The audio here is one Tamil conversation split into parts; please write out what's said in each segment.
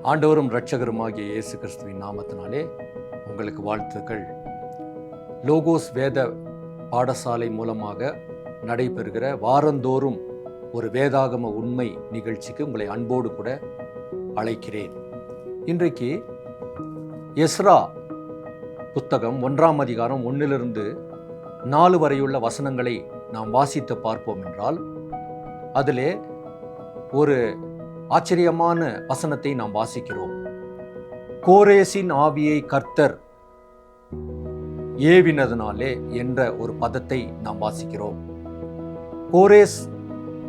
ஆண்டவரும் இரட்சகருமாகிய இயேசு கிறிஸ்துவின் நாமத்தினாலே உங்களுக்கு வாழ்த்துக்கள். லோகோஸ் வேத பாடசாலை மூலமாக நடைபெறுகிற வாரந்தோறும் ஒரு வேதாகம உண்மை நிகழ்ச்சிக்கு உங்களை அன்போடு கூட அழைக்கிறேன். இன்றைக்கு எஸ்ரா புத்தகம் 1ஆம் அதிகாரம் 1 4 வரையுள்ள வசனங்களை நாம் வாசித்து பார்ப்போம் என்றால், அதிலே ஒரு ஆச்சரியமான வசனத்தை நாம் வாசிக்கிறோம். கோரேசின் ஆவியை கர்த்தர் ஏவினதனாலே என்ற ஒரு பதத்தை நாம் வாசிக்கிறோம். கோரேஸ்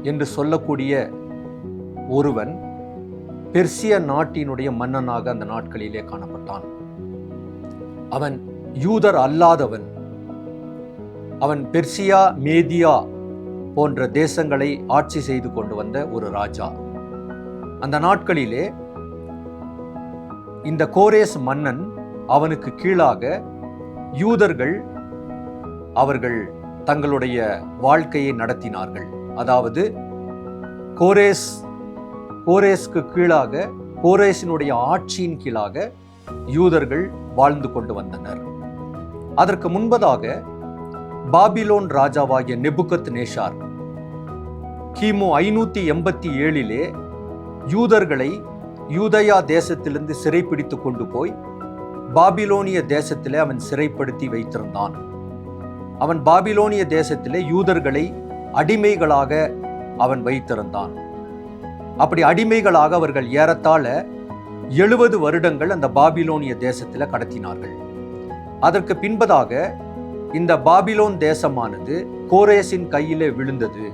என்று சொல்லக்கூடிய ஒருவன் பெர்சிய நாட்டினுடைய மன்னனாக அந்த நாட்களிலே காணப்பட்டான். அவன் யூதர் அல்லாதவன். அவன் பெர்சியா, மேதியா போன்ற தேசங்களை ஆட்சி செய்து கொண்டு வந்த ஒரு ராஜா. அந்த நாட்களிலே இந்த கோரேஸ் மன்னன், அவனுக்கு கீழாக யூதர்கள் அவர்கள் தங்களுடைய வாழ்க்கையை நடத்தினார்கள். அதாவது கோரேஸ்க்கு கீழாக, கோரேசினுடைய ஆட்சியின் கீழாக யூதர்கள் வாழ்ந்து கொண்டு வந்தனர். அதற்கு முன்பதாக பாபிலோன் ராஜாவாகிய நேபுகத்நேச்சார் கிமு 587 யூதர்களை யூதயா தேசத்திலிருந்து சிறைப்பிடித்து கொண்டு போய் பாபிலோனிய தேசத்திலே அவன் சிறைப்படுத்தி வைத்திருந்தான். அவன் பாபிலோனிய தேசத்திலே யூதர்களை அடிமைகளாக அவன் வைத்திருந்தான். அப்படி அடிமைகளாக அவர்கள் ஏறத்தாழ 70 வருடங்கள் அந்த பாபிலோனிய தேசத்தில் கடத்தினார்கள். அதற்கு பின்பதாக இந்த பாபிலோன் தேசமானது கோரேசின் கையிலே விழுந்தது.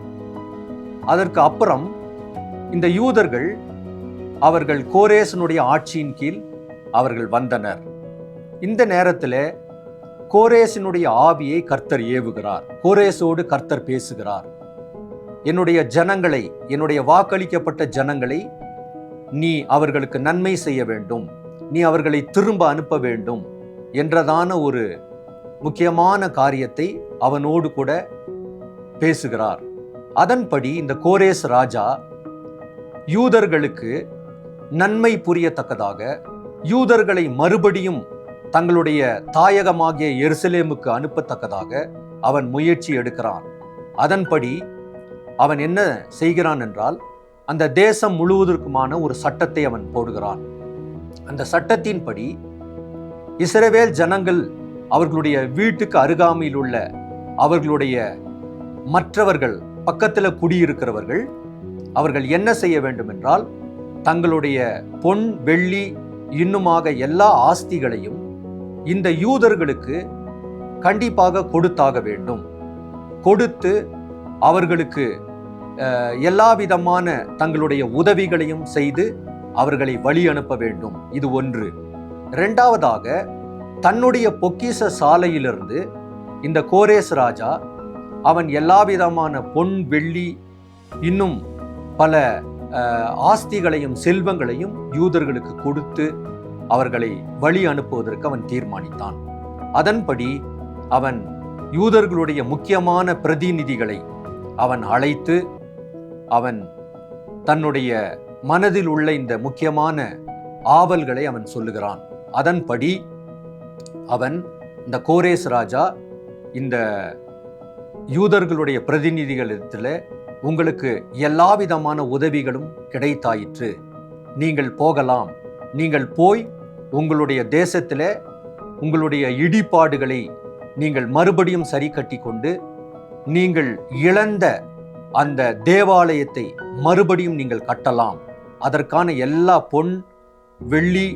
அதற்கு அப்புறம் இந்த யூதர்கள் அவர்கள் கோரேசனுடைய ஆட்சியின் கீழ் அவர்கள் வந்தனர். இந்த நேரத்தில் கோரேசினுடைய ஆவியை கர்த்தர் ஏவுகிறார். கோரேசோடு கர்த்தர் பேசுகிறார். என்னுடைய ஜனங்களை, என்னுடைய வாக்களிக்கப்பட்ட ஜனங்களை நீ அவர்களுக்கு நன்மை செய்ய வேண்டும், நீ அவர்களை திரும்ப அனுப்ப வேண்டும் என்றதான ஒரு முக்கியமான காரியத்தை அவனோடு கூட பேசுகிறார். அதன்படி இந்த கோரேஸ் ராஜா யூதர்களுக்கு நன்மை புரியத்தக்கதாக, யூதர்களை மறுபடியும் தங்களுடைய தாயகமாகிய எருசலேமுக்கு அனுப்பத்தக்கதாக அவன் முயற்சி எடுக்கிறான். அதன்படி அவன் என்ன செய்கிறான் என்றால், அந்த தேசம் முழுவதற்குமான ஒரு சட்டத்தை அவன் போடுகிறான். அந்த சட்டத்தின்படி இஸ்ரவேல் ஜனங்கள் அவர்களுடைய வீட்டுக்கு அருகாமையில் உள்ள அவர்களுடைய மற்றவர்கள், பக்கத்தில் குடியிருக்கிறவர்கள், அவர்கள் என்ன செய்ய வேண்டும் என்றால், தங்களுடைய பொன், வெள்ளி, இன்னுமாக எல்லா ஆஸ்திகளையும் இந்த யூதர்களுக்கு கண்டிப்பாக கொடுத்தாக வேண்டும். கொடுத்து அவர்களுக்கு எல்லா விதமான தங்களுடைய உதவிகளையும் செய்து அவர்களை வழி அனுப்ப வேண்டும். இது ஒன்று. இரண்டாவதாக, தன்னுடைய பொக்கிஷ சாலையிலிருந்து இந்த கோரேஸ் ராஜா அவன் எல்லா விதமான பொன், வெள்ளி, இன்னும் பல ஆஸ்திகளையும் செல்வங்களையும் யூதர்களுக்கு கொடுத்து அவர்களை வழி அனுப்புவதற்கு அவன் தீர்மானித்தான். அதன்படி அவன் யூதர்களுடைய முக்கியமான பிரதிநிதிகளை அவன் அழைத்து அவன் தன்னுடைய மனதில் உள்ள இந்த முக்கியமான ஆவல்களை அவன் சொல்லுகிறான். அதன்படி அவன், இந்த கோரேஸ் ராஜா, இந்த யூதர்களுடைய பிரதிநிதிகளிடத்தில் உங்களுக்கு எல்லா விதமான உதவிகளும் கிடைத்தாயிற்று, நீங்கள் போகலாம், நீங்கள் போய் உங்களுடைய தேசத்தில் உங்களுடைய இடிபாடுகளை நீங்கள் மறுபடியும் சரி கட்டி கொண்டு நீங்கள் இழந்த அந்த தேவாலயத்தை மறுபடியும் நீங்கள் கட்டலாம், அதற்கான எல்லா பொன், வெள்ளி,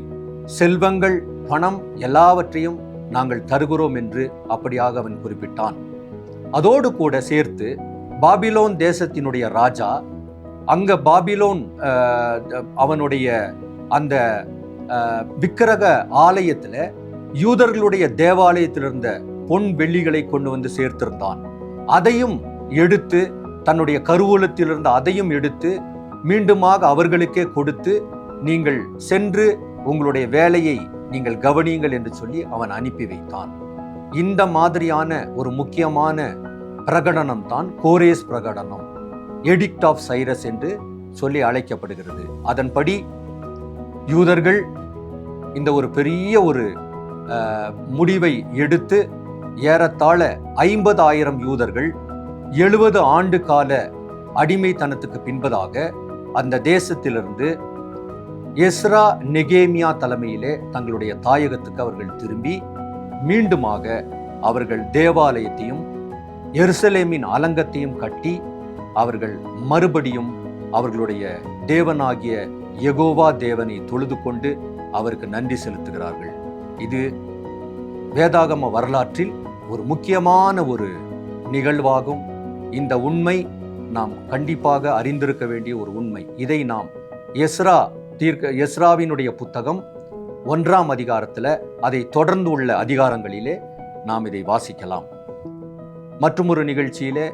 செல்வங்கள், பணம் எல்லாவற்றையும் நாங்கள் தருகிறோம் என்று அப்படியாக அவன் குறிப்பிட்டான். அதோடு கூட சேர்த்து பாபிலோன் தேசத்தினுடைய ராஜா, அங்க பாபிலோன் அவனுடைய அந்த விக்கிரக ஆலயத்துல யூதர்களுடைய தேவாலயத்தில் இருந்த பொன், வெள்ளிகளை கொண்டு வந்து சேர்த்திருந்தான். அதையும் எடுத்து, தன்னுடைய கருவூலத்திலிருந்து அதையும் எடுத்து மீண்டுமாக அவர்களுக்கே கொடுத்து, நீங்கள் சென்று உங்களுடைய வேலையை நீங்கள் கவனியுங்கள் என்று சொல்லி அவன் அனுப்பி வைத்தான். இந்த மாதிரியான ஒரு முக்கியமான பிரகடனம் தான் கோரேஸ் பிரகடனம், எடிக்ட் ஆஃப் சைரஸ் என்று சொல்லி அழைக்கப்படுகிறது. அதன்படி யூதர்கள் இந்த ஒரு பெரிய ஒரு முடிவை எடுத்து ஏறத்தாழ 50,000 யூதர்கள் 70 ஆண்டு கால அடிமைத்தனத்துக்கு பின்பதாக அந்த தேசத்திலிருந்து எஸ்ரா நெகேமியா தலைமையிலே தங்களுடைய தாயகத்துக்கு அவர்கள் திரும்பி மீண்டுமாக அவர்கள் தேவாலயத்தையும் எருசலேமின் அலங்கத்தையும் கட்டி அவர்கள் மறுபடியும் அவர்களுடைய தேவனாகிய யெகோவா தேவனை தொழுது கொண்டு அவருக்கு நன்றி செலுத்துகிறார்கள். இது வேதாகம வரலாற்றில் ஒரு முக்கியமான ஒரு நிகழ்வாகும். இந்த உண்மை நாம் கண்டிப்பாக அறிந்திருக்க வேண்டிய ஒரு உண்மை. இதை நாம் எஸ்ராவினுடைய புத்தகம் 1ஆம் அதிகாரத்தில் அதை தொடர்ந்து உள்ள அதிகாரங்களிலே நாம் இதை வாசிக்கலாம். மற்றுமொரு நிகழ்ச்சியிலே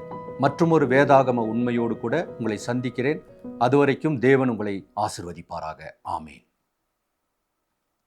மற்றுமொரு வேதாகம உண்மையோடு கூட உங்களை சந்திக்கிறேன். அதுவரைக்கும் தேவன் உங்களை ஆசிர்வதிப்பாராக. ஆமேன்.